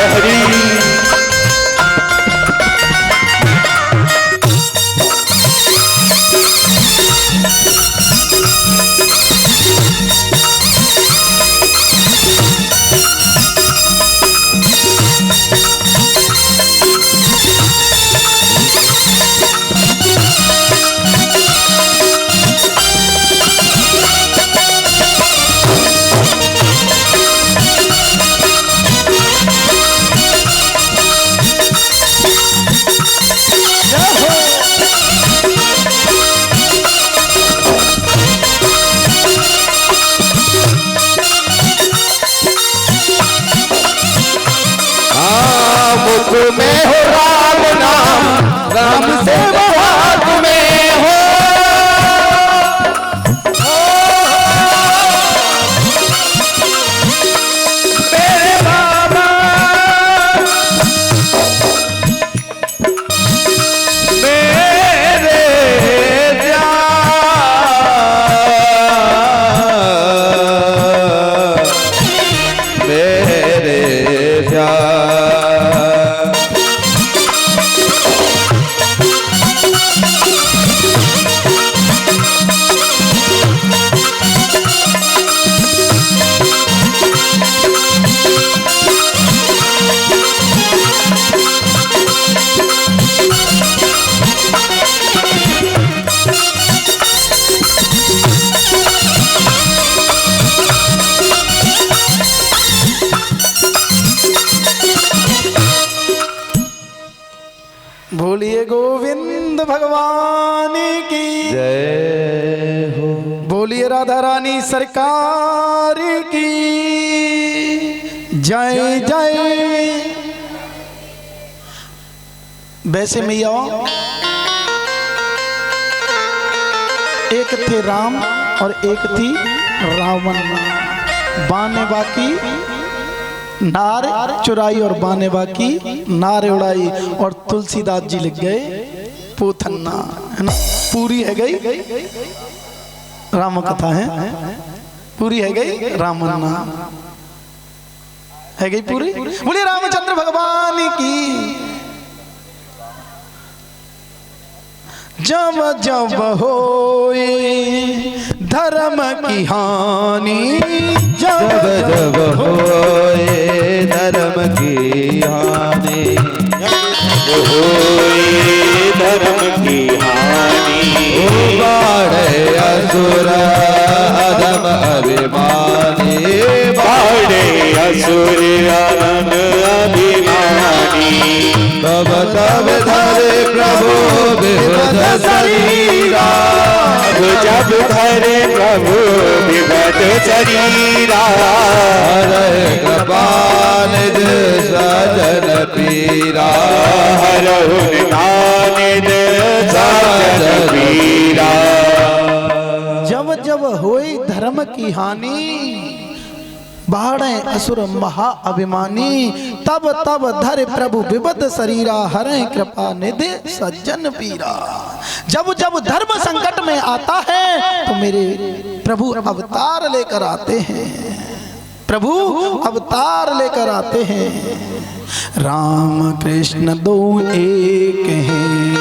हरि। मुख में हो राम नाम, राम से हाथ में हो। मेरे बाबा मेरे बोलिए गोविंद भगवान की जय हो। बोलिए राधा रानी सरकार की जय जय। वैसे मैया एक थे राम और एक थी रावण। बाने बाकी नार चुराई और बाने बाकी नार उड़ाई और तुलसीदास जी लिख गए पोथन्ना, है ना। पूरी है गई राम कथा है, पूरी है गई रामन्ना है गई पूरी। बोलिए रामचंद्र भगवान की। जब जब होए धर्म की हानि, जब जब होए धर्म की हानि, जब होए धर्म की हानि, बाढ़े असुर अधम अभिमानी, बाढ़े असुर अधम अभिमानी, तब तब धरे प्रभु विभद शरीरा, जब धरे प्रभु विभद शरीरा, हरे कृपानिध सजन पीरा, हरहु निधानिध सजन पीरा। जब जब होई धर्म की हानि, बाढ़े असुर महा अभिमानी, तब तब धरे प्रभु विबद शरीरा, हरे कृपा निधि सज्जन पीरा। जब जब धर्म संकट में आता है तो मेरे प्रभु अवतार लेकर आते हैं, प्रभु अवतार लेकर आते हैं। राम कृष्ण दो एक हैं,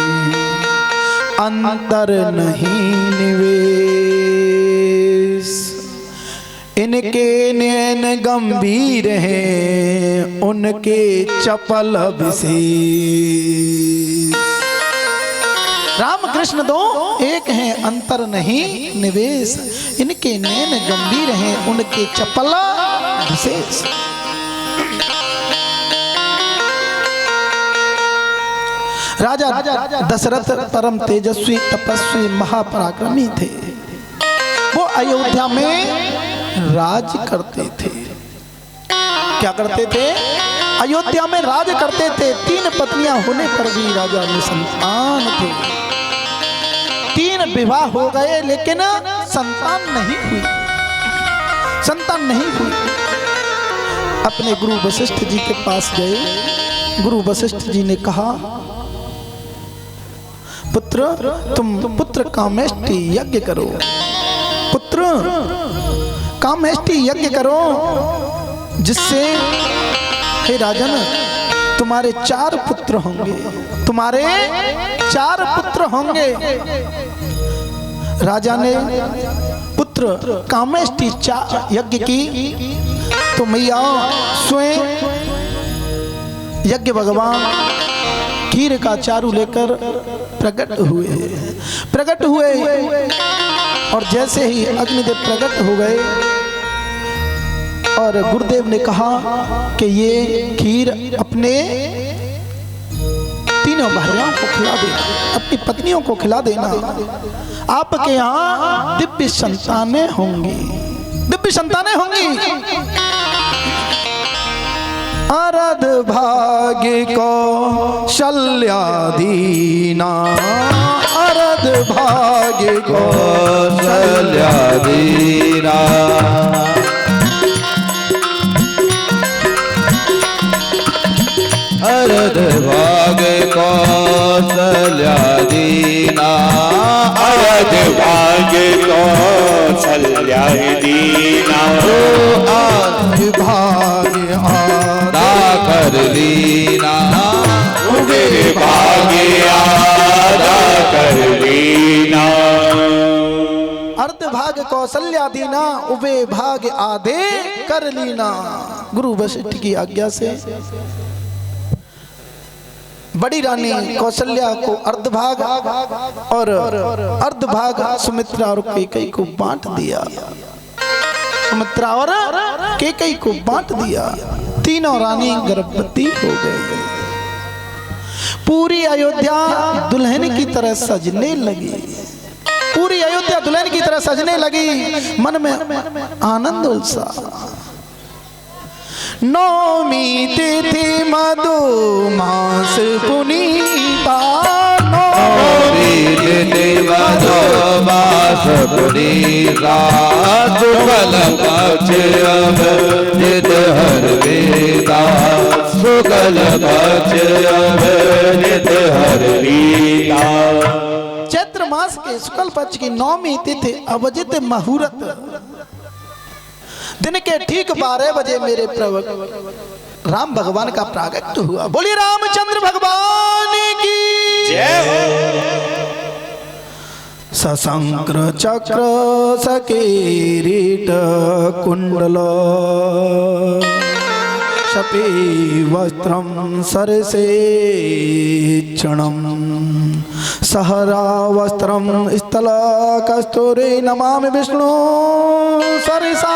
अंतर नहीं निवेश, इनके नैन गंभीर हैं, उनके चपल विशेष। राम कृष्ण दो एक हैं, अंतर नहीं निवेश, इनके नैन गंभीर हैं, उनके चपल विशेष। राजा दशरथ परम तेजस्वी तपस्वी महापराक्रमी थे। वो अयोध्या में राज करते थे। क्या करते थे? अयोध्या में राज करते थे। 3 पत्नियां होने पर भी राजा निसंतान थे। 3 विवाह हो गए लेकिन संतान नहीं हुई, संतान नहीं हुई। अपने गुरु वशिष्ठ जी के पास गए। गुरु वशिष्ठ जी ने कहा, पुत्र तुम पुत्र कामेष्टि यज्ञ करो, पुत्र कामेष्टि यज्ञ करो, जिससे हे राजन, तुम्हारे 4 पुत्र होंगे, तुम्हारे 4 पुत्र होंगे। राजा ने पुत्र कामेष्टि यज्ञ की तो मैया स्वयं यज्ञ भगवान खीर का चारू लेकर प्रकट हुए और जैसे ही अग्निदेव प्रकट हो गए और गुरुदेव ने कहा कि ये खीर अपने तीनों भाइयों को खिला देना, अपनी पत्नियों को खिला देना। आपके यहाँ दिव्य संतानें होंगी, दिव्य संतानें होंगी। अरध भाग्य को शल्यादीना, अरध भाग्य को शल्यादीना, अरध भाग्य को शल्यादीना, अरध भाग्य को शल्यादीना, आध भाग्य आदा कर लीना, मेरे भाग्य आदा कर लीना। अर्ध भाग कौशल्या दीना, उबे भाग आधे कर लीना। गुरु वशिष्ठ की आज्ञा से बड़ी रानी कौशल्या को अर्धभाग और अर्धभाग सुमित्रा और कैकेयी को बांट दिया। सुमित्रा और कैकेयी को बांट दिया। तीनों रानी गर्भवती हो गई। पूरी अयोध्या दुल्हन की तरह सजने लगी। पूरी अयोध्या दुल्हन की तरह सजने लगी। मन में आनंद उत्साह। नौमी तिथि मधुमास पुनीता, नौमी तिथि मधुमास पुनीता, शुक्ल पक्ष अभिजित हर्षिता, शुक्ल पक्ष अभिजित हर्षिता। चैत्र मास के शुक्ल पक्ष की नौमी तिथि अभिजित मुहूर्त दिन के ठीक 12 बजे मेरे प्रभु राम भगवान का प्रागट्य हुआ। बोलिए रामचंद्र भगवान की जय हो। सशंक्र चक्र सकीरीट कुंडल शपी वस्त्रम सरसे क्षणम सहरा वस्त्रम स्थल कस्तूरी नमामि विष्णु सरिसा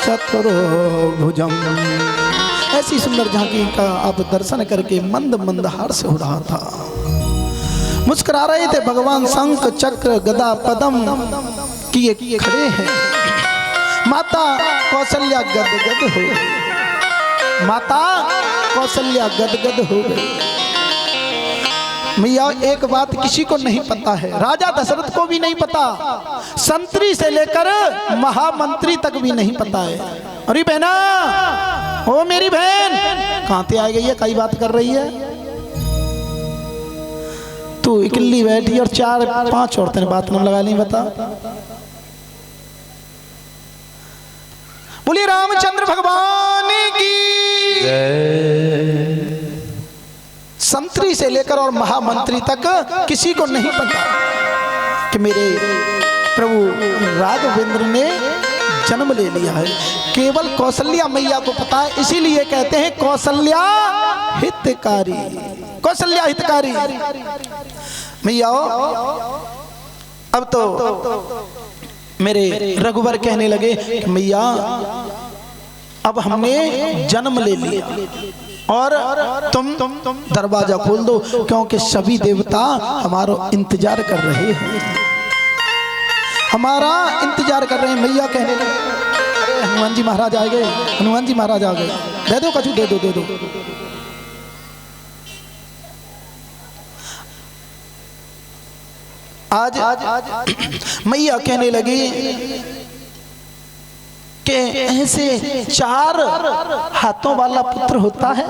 चतुर्भुजम। ऐसी सुंदर झांकी का आप दर्शन करके मंद मंद हर्ष हो रहा था। मुस्कुरा रहे थे भगवान। शंख चक्र गदा पद्म किए खड़े हैं। माता कौशल्या गदगद हो गई। माता कौशल्या गदगद हो गई। मैया एक बात किसी को नहीं पता है, राजा दशरथ को भी नहीं पता, संतरी से लेकर महामंत्री तक भी नहीं पता है। अरे बहना, ओ मेरी बहन, कहां से आ गई है? कई बात कर रही है तू? इकल्ली बैठी और 4-5 औरतें ने बात नाम लगा ली। बता। बोलिए रामचंद्र भगवान की जय। संतरी से लेकर और महामंत्री तक किसी को नहीं पता कि मेरे प्रभु राघवेंद्र ने जन्म ले लिया है। केवल कौशल्या मैया को पता है। इसीलिए कहते हैं कौशल्या हितकारी। कौशल्या हितकारी मैया। अब तो मेरे रघुवर कहने लगे कि मैया अब हमने जन्म ले लिया और तुम दरवाजा खोल दो, क्योंकि सभी देवता हमारा इंतजार कर रहे हैं। हमारा इंतजार कर रहे हैं। मैया कहने लगे, अरे हनुमान जी महाराज आ गए, हनुमान जी महाराज आ गए, दे दो कछु, दे दो दे दो। आज मैया कहने लगी कि ऐसे 4 हाथों वाला पुत्र होता है?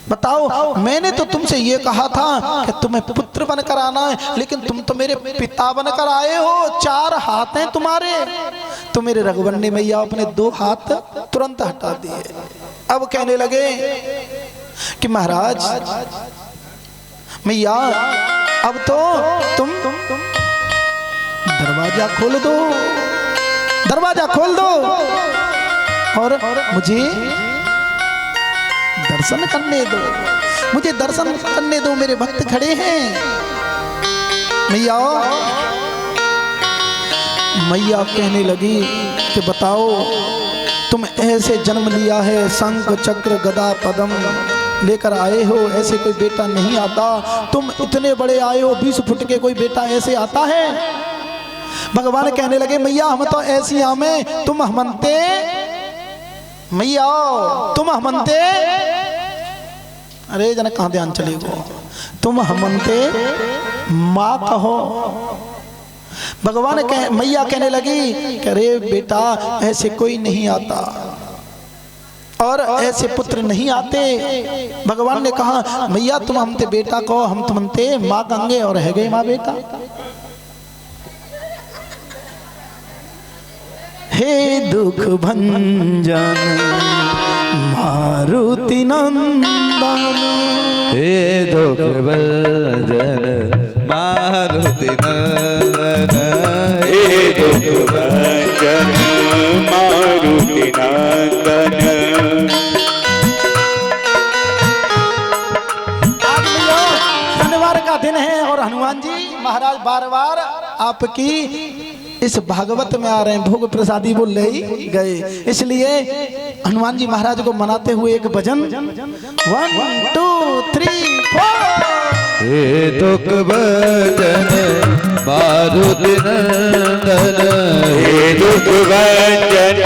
बताओ, मैंने तो तुमसे ये कहा था कि तुम्हें पुत्र बनकर आना है, लेकिन तुम तो मेरे पिता बनकर आए हो। 4 हाथ हैं तुम्हारे। तो मेरे रघुवर ने मैया अपने 2 हाथ तुरंत हटा दिए। अब कहने लगे कि महाराज मैया अब तो तुम दरवाजा खोल दो, दरवाजा खोल दो और मुझे दर्शन करने दो, मुझे दर्शन करने दो, मेरे भक्त खड़े हैं। मैया मैया कहने लगी कि बताओ तुम ऐसे जन्म लिया है, शंख चक्र गदा पद्म लेकर आए हो, ऐसे कोई बेटा नहीं आता। तुम इतने बड़े आए हो, 20 फुट के, कोई बेटा ऐसे आता है? भगवान कहने लगे मैया हम तो ऐसी आमे, तुम हमनते मैया, तुम हमनते, अरे जन कहाँ ध्यान चले गो, तुम हमनते माँ कहो। भगवान मैया कहने लगी कि अरे बेटा ऐसे कोई नहीं आता और ऐसे पुत्र नहीं आते। भगवान ने कहा मैया तुम हमते बेटा कहो, हम तुमते माँ कहेंगे और है गई माँ बेटा। हे दुख भंजन मारुति नंदन, हे दुख भंजन मारुति नंदन, हे दुख भंजन मारुति नंदन। आज शनिवार का दिन है और हनुमान जी महाराज बार बार आपकी इस भागवत में आ रहे हैं, भोग प्रसादी वो ले गए, इसलिए हनुमान जी महाराज को मनाते हुए एक भजन 1 2 3 4। हे दुख भंजन मारुति नंदन, हे दुख भंजन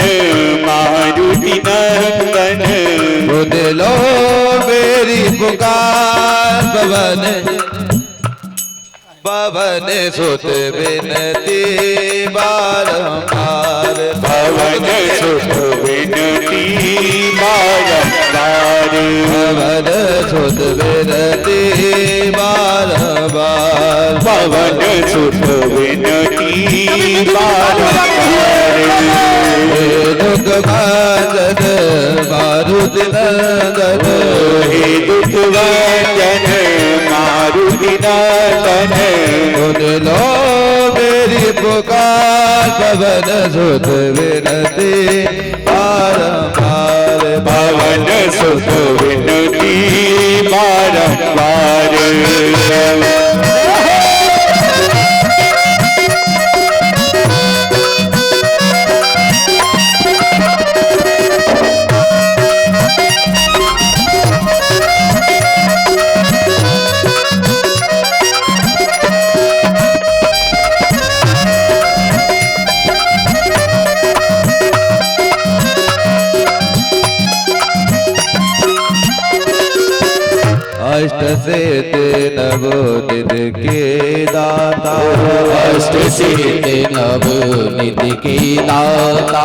मारुति नंदन, सुन लो मेरी पुकार, पवन सुत विनती बारंबार, पवन सुत विनती बारंबार, पवन सुत विनती बारंबार, पवन सुत विनती बारंबार। हे दुख भंजन मारुति नंदन, हे दुख भंजन मारुति नंदन, सुन लो मेरी पुकार, पवन सुत विनती बारंबार, पवन सुत विनती बारंबार। अष्ट सिद्धि नवनिधि के दाता, अष्ट सिद्धि नवनिधि के दाता,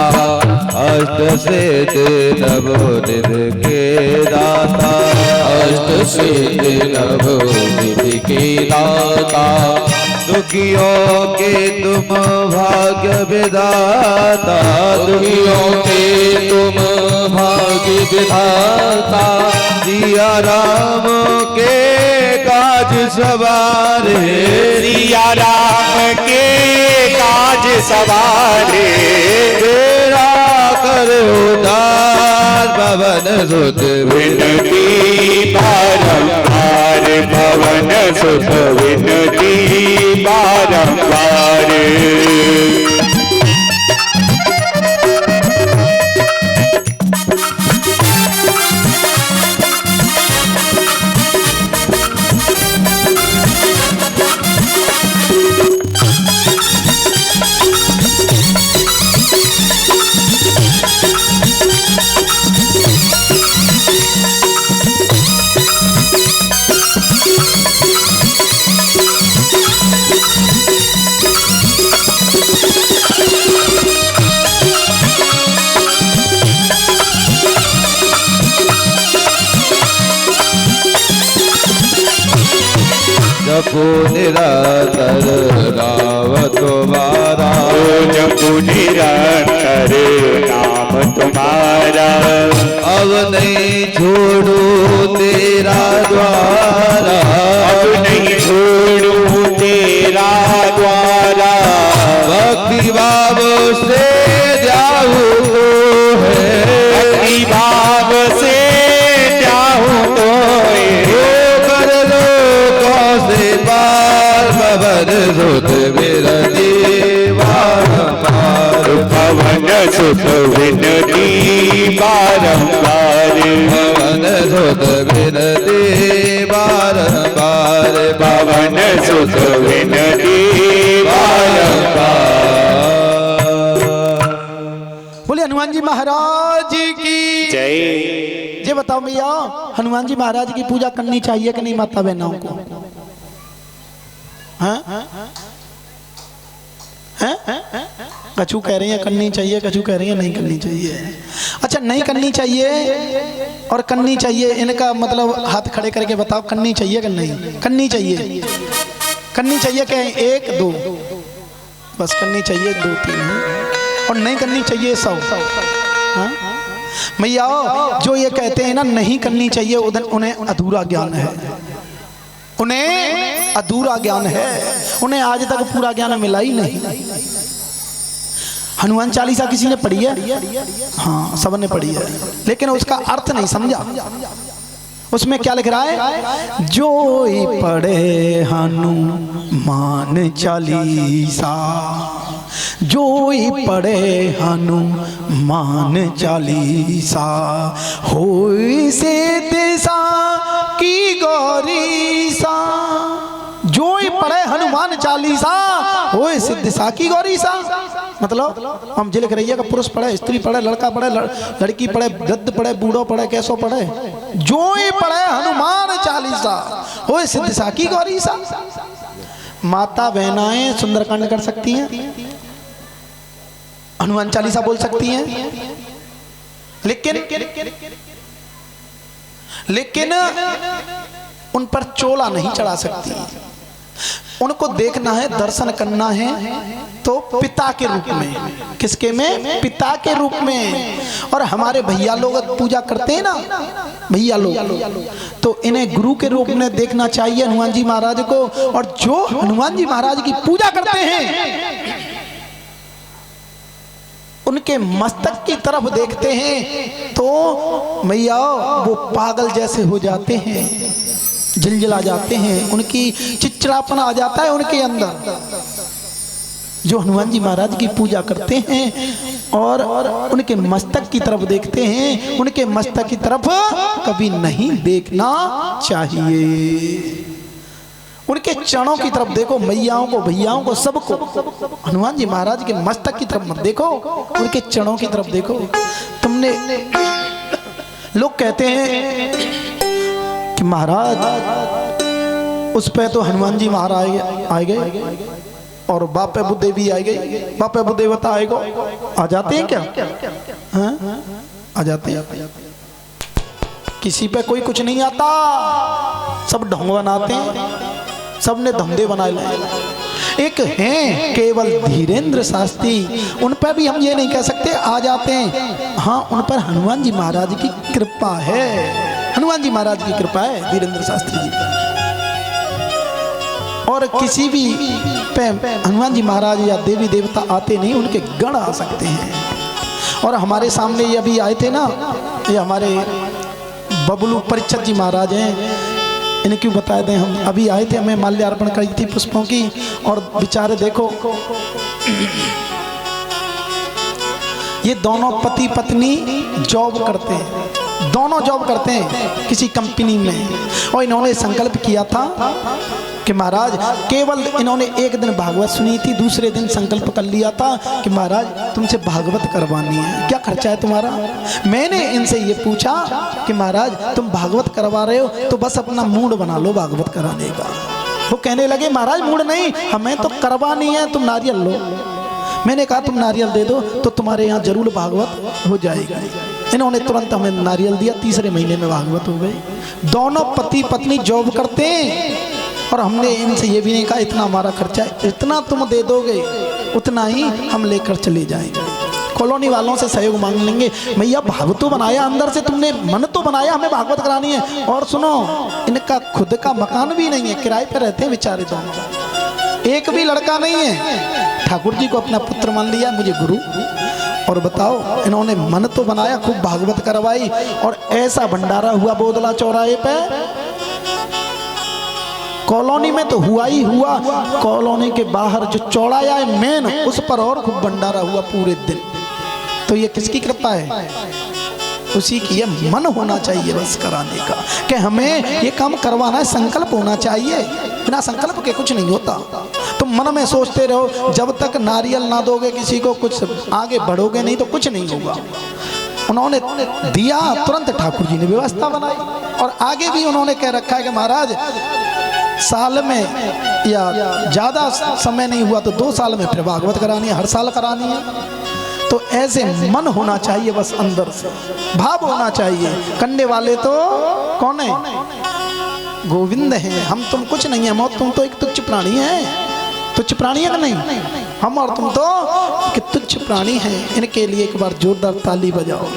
अष्ट सिद्धि नवनिधि के दाता, अष्ट सिद्धि नवनिधि के दाता, दुखियों के तुम भाग्य विधाता, दुखियों के तुम भाग्य विधाता, सिया राम के काज सवारे, सिया राम के काज सवारे, तेरा कर उदार, पवन सुत विनती बारंबार, पवन सुत विनती बारंबार। जपो निरंतर नाम तुम्हारा, जपो निरंतर नाम तुम्हारा, अब नहीं छोड़ू तेरा द्वारा, अब नहीं छोड़ू तेरा द्वारा। भक्ति भाव से जाऊँ तो है, भक्ति भाव से जाऊँ तो कर लो कौसे पार पवन सुत विनती बारंबार, पवन सुत विनती बारंबार, पवन सुत विनती बारंबार, पवन सुत विनती बारंबार। बोले हनुमान जी महाराज की जय। ये बताओ भैया, हनुमान जी महाराज की पूजा करनी चाहिए कि नहीं माता बहनों को? हाँ? कछु कह रही है करनी चाहिए, कछु कह रही है नहीं करनी चाहिए। अच्छा, नहीं करनी चाहिए और करनी चाहिए, इनका मतलब हाथ खड़े करके बताओ, करनी चाहिए कि नहीं करनी चाहिए? करनी चाहिए क्या? 1 2 बस करनी चाहिए, 2 3 और नहीं करनी चाहिए 100। हाँ भैया, जो ये कहते हैं ना नहीं करनी चाहिए, उन्हें अधूरा ज्ञान है, उन्हें अधूरा ज्ञान है, उन्हें आज तक पूरा ज्ञान मिला ही नहीं। हनुमान चालीसा किसी ने पढ़ी है? हाँ, सबने पढ़ी है, लेकिन उसका अर्थ नहीं समझा। उसमें क्या लिख रहा है? जो ही पढ़े हनुमान चालीसा, जो ही पढ़े हनुमान चालीसा, होई से दिशा की गौरीसा। जो ही पढ़े हनुमान चालीसा, होई से दिशा की गौरीसा। मतलब हम जिले रही है कि पुरुष पढ़े, स्त्री पढ़े, लड़का पढ़े, लड़की पढ़े, वृद्ध पढ़े, बूढ़ो पढ़े, कैसो पढ़े, जो ही पढ़े हनुमान चालीसा, होई से दिशा की गौरीसा। माता बहनाएं सुंदरकांड कर सकती हैं, हनुमान चालीसा बोल सकती हैं, लेकिन उन पर चोला नहीं चढ़ा सकती। उनको देखना है, दर्शन करना है तो पिता के रूप में। किसके में? पिता के रूप में। और हमारे भैया लोग पूजा करते हैं ना, भैया लोग, तो इन्हें गुरु के रूप में देखना चाहिए हनुमान जी महाराज को। और जो हनुमान जी महाराज की पूजा करते हैं, उनके मस्तक की तरफ देखते हैं तो भैया वो पागल जैसे हो जाते हैं, झिलझिला जाते हैं, उनकी चिड़चिड़ापन आ जाता है उनके अंदर। जो हनुमान जी महाराज की पूजा करते हैं और उनके मस्तक की तरफ देखते हैं, उनके मस्तक की तरफ कभी नहीं देखना चाहिए। उनके चरणों की तरफ देखो, मैयाओं को, भैयाओं को, सबको। हनुमान जी महाराज के मस्तक की तरफ मत देखो, उनके चरणों की तरफ देखो। तुमने लोग कहते हैं कि महाराज उस पे तो हनुमान जी महाराज आए गए और बापे बुद्धे भी आए गए, बापे बुद्धे बता आएगो। आ जाते हैं क्या? हाँ? आ जाते हैं। किसी पे कोई कुछ नहीं आता, सब ढोंग बनाते हैं, सबने धंधे बनाए लाए। एक हैं केवल धीरेन्द्र शास्त्री, उन पर भी हम ये नहीं कह सकते आ जाते हैं। हाँ, उन पर हनुमान जी महाराज की कृपा है, हनुमान जी महाराज की कृपा है धीरेन्द्र शास्त्री जी पर। और किसी भी पे हनुमान जी महाराज या देवी देवता आते नहीं, उनके गण आ सकते हैं। और हमारे सामने ये अभी आए थे ना, ये हमारे बबलू परिचत जी महाराज हैं, इन्हें क्यों बता दें, हम अभी आए थे, हमें माल्यार्पण करी थी पुष्पों की। और बेचारे देखो, ये दोनों पति पत्नी जॉब करते हैं, दोनों जॉब करते हैं किसी कंपनी में। और इन्होंने संकल्प किया था कि महाराज, केवल इन्होंने एक दिन भागवत सुनी थी, दूसरे दिन संकल्प कर लिया था कि महाराज तुमसे भागवत करवानी है, क्या खर्चा है तुम्हारा। मैंने इनसे ये पूछा कि महाराज तुम भागवत करवा रहे हो तो बस अपना मूड बना लो भागवत कराने का। वो कहने लगे महाराज मूड नहीं, हमें तो करवानी है, तुम नारियल लो। मैंने कहा तुम नारियल दे दो तो तुम्हारे यहाँ जरूर भागवत हो जाएगा। इन्होंने तुरंत हमें नारियल दिया, तीसरे महीने में भागवत हो गई। दोनों पति पत्नी जॉब करते हैं और हमने इनसे ये भी नहीं कहा इतना हमारा खर्चा है, इतना तुम दे दोगे उतना ही हम लेकर चले जाएंगे। कॉलोनी वालों से सहयोग मांग लेंगे। भैया भाव तो बनाया अंदर से तुमने, मन तो बनाया हमें भागवत करानी है। और सुनो, इनका खुद का मकान भी नहीं है, किराए पे रहते हैं बेचारे दोनों, एक भी लड़का नहीं है। ठाकुर जी को अपना पुत्र मान लिया, मुझे गुरु। और बताओ, इन्होंने मन तो बनाया, खूब भागवत करवाई, और ऐसा भंडारा हुआ बोदला चौराहे पे। कॉलोनी में तो हुआ ही हुआ, कॉलोनी के बाहर जो चौराया है मेन, उस पर और खूब भंडारा हुआ पूरे दिन। तो ये किसकी कृपा है? उसी की। ये मन होना चाहिए बस कराने का, कि हमें ये काम करवाना है, संकल्प होना चाहिए। बिना संकल्प के कुछ नहीं होता। तुम मन में सोचते रहो, जब तक नारियल ना दोगे किसी को, कुछ आगे बढ़ोगे नहीं तो कुछ नहीं होगा। उन्होंने दिया, तुरंत ठाकुर जी ने व्यवस्था बनाई, और आगे भी उन्होंने कह रखा है कि महाराज साल में या ज्यादा समय नहीं हुआ तो 2 साल में फिर भागवत करानी है, हर साल करानी है। तो ऐसे मन होना चाहिए, बस अंदर से भाव होना चाहिए। करने वाले तो कौन है? गोविंद हैं। हम तुम कुछ नहीं है, मौत तुम तो एक तुच्छ प्राणी है। तुच्छ प्राणी है कि नहीं? हम और तुम तो कि तुच्छ प्राणी हैं। इनके लिए एक बार जोरदार ताली बजाओ।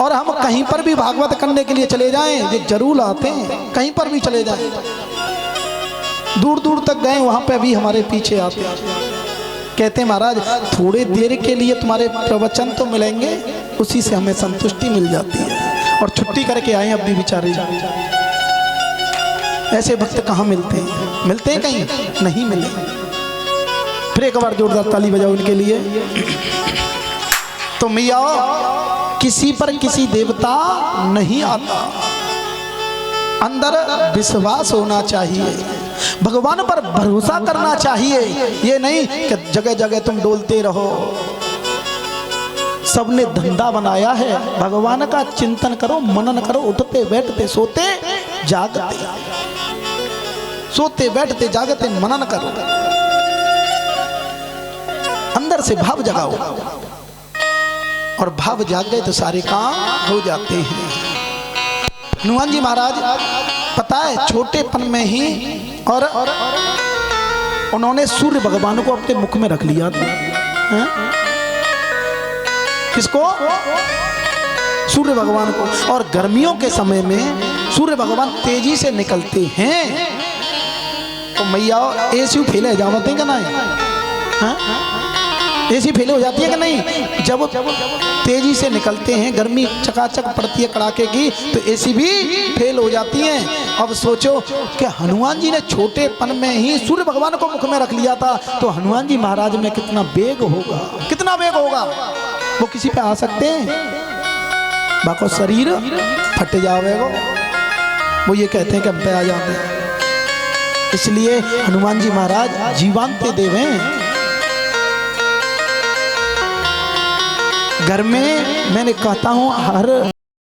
और हम कहीं पर भी भागवत करने के लिए चले जाएं, ये जरूर आते हैं। कहीं पर भी चले जाएं, दूर दूर तक गए, वहां पे भी हमारे पीछे आते हैं। कहते हैं महाराज थोड़े देर के लिए तुम्हारे प्रवचन तो मिलेंगे, उसी से हमें संतुष्टि मिल जाती है। और छुट्टी करके आए अब भी बेचारे। ऐसे भक्त कहाँ मिलते हैं? मिलते हैं कहीं? नहीं मिले। फिर एक बार जोरदार ताली बजाओ इनके लिए। तो मियाँ, किसी पर किसी देवता नहीं आता, अंदर विश्वास होना चाहिए, भगवान पर भरोसा करना चाहिए। ये नहीं कि जगह जगह तुम डोलते रहो। सबने धंधा बनाया है, भगवान का चिंतन करो, मनन करो, उठते बैठते सोते जागते, सोते बैठते जागते मनन करो, अंदर से भाव जगाओ। और भाव जाग गए तो सारे काम हो जाते हैं। हनुमान जी महाराज पता है छोटेपन में ही और उन्होंने सूर्य भगवान को अपने मुख में रख लिया था। किसको? सूर्य भगवान को। और गर्मियों के समय में सूर्य भगवान तेजी से निकलते हैं, तो मैया एसी फेल हो जाते हैं कि नहीं? एसी फेल हो जाती है कि नहीं? जब तेजी से निकलते हैं, गर्मी चकाचक पड़ती है कड़ाके की, तो एसी भी फेल हो जाती हैं। अब सोचो कि हनुमान जी ने छोटेपन में ही सूर्य भगवान को मुख में रख लिया था, तो हनुमान जी महाराज में कितना वेग होगा, कितना वेग होगा। वो किसी पे आ सकते हैं? बाको शरीर फट जाएगा। वो ये कहते हैं कि हम पे आ जाते हैं। इसलिए हनुमान जी महाराज जीवांत देव हैं। घर में मैंने कहता हूँ हर